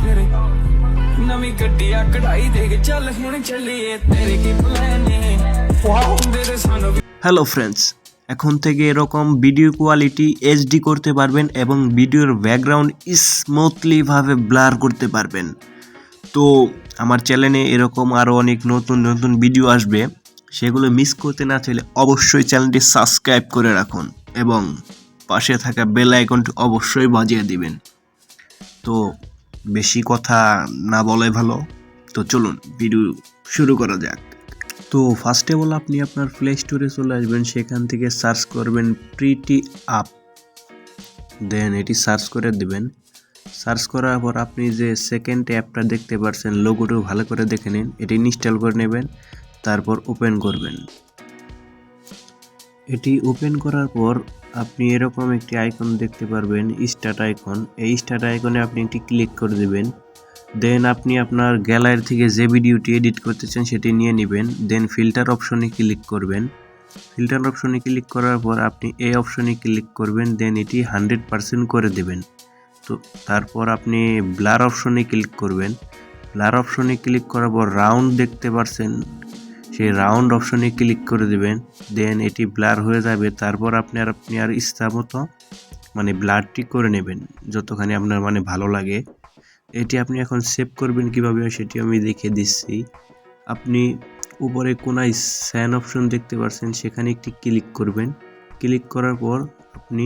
फिर नवी गड्डिया कढ़ाई दे के चल हुण चलिए तेरे की प्लान है तेरे सानू হ্যালো ফ্রেন্ডস, এখন থেকে এরকম ভিডিও কোয়ালিটি এইচডি করতে পারবেন এবং ভিডিওর ব্যাকগ্রাউন্ড স্মুথলিভাবে ব্লার করতে পারবেন। তো আমার চ্যানেলে এরকম আরও অনেক নতুন নতুন ভিডিও আসবে, সেগুলো মিস করতে না চাইলে অবশ্যই চ্যানেলটি সাবস্ক্রাইব করে রাখুন এবং পাশে থাকা বেল আইকনটি অবশ্যই বাজিয়ে দিবেন। তো বেশি কথা না বলাই ভালো, তো চলুন ভিডিও শুরু করা যাক। তো ফার্স্টে বল আপনি আপনার প্লে স্টোরে চলে আসবেন, সেখান থেকে সার্চ করবেন প্রিটি আপ, দেন এটি সার্চ করে দিবেন। সার্চ করার পর আপনি যে সেকেন্ড অ্যাপটা দেখতে পাচ্ছেন, লোগোটা ভালো করে দেখে নিন, এটি ইনস্টল করে নেবেন, তারপর ওপেন করবেন। এটি ওপেন করার পর আপনি এরকম একটি আইকন দেখতে পারবেন, স্টার্ট আইকন। এই স্টার্ট আইকনে আপনি একটি ক্লিক করে দেবেন। দেন আপনি আপনার গ্যালারি থেকে যে ভিডিওটি এডিট করতে চান সেটি নিয়ে নেবেন। দেন ফিল্টার অপশনে ক্লিক করবেন। ফিল্টার অপশনে ক্লিক করার পর আপনি এই অপশনে ক্লিক করবেন, দেন এটি 100% করে দেবেন। তো তারপর আপনি ব্লার অপশনে ক্লিক করবেন। ব্লার অপশনে ক্লিক করার পর রাউন্ড দেখতে পাচ্ছেন, সেই রাউন্ড অপশনে ক্লিক করে দেবেন। দেন এটি ব্লার হয়ে যাবে। তারপর আপনি আর ইচ্ছা মতো ব্লারটি করে নেবেন, যতখানি আপনার ভালো লাগে। এটি আপনি এখন সেভ করবেন কিভাবে সেটি আমি দেখিয়ে দিচ্ছি। আপনি উপরে কোনায় স্যান অপশন দেখতে পাচ্ছেন, সেখানে একটি ক্লিক করবেন। ক্লিক করার পর আপনি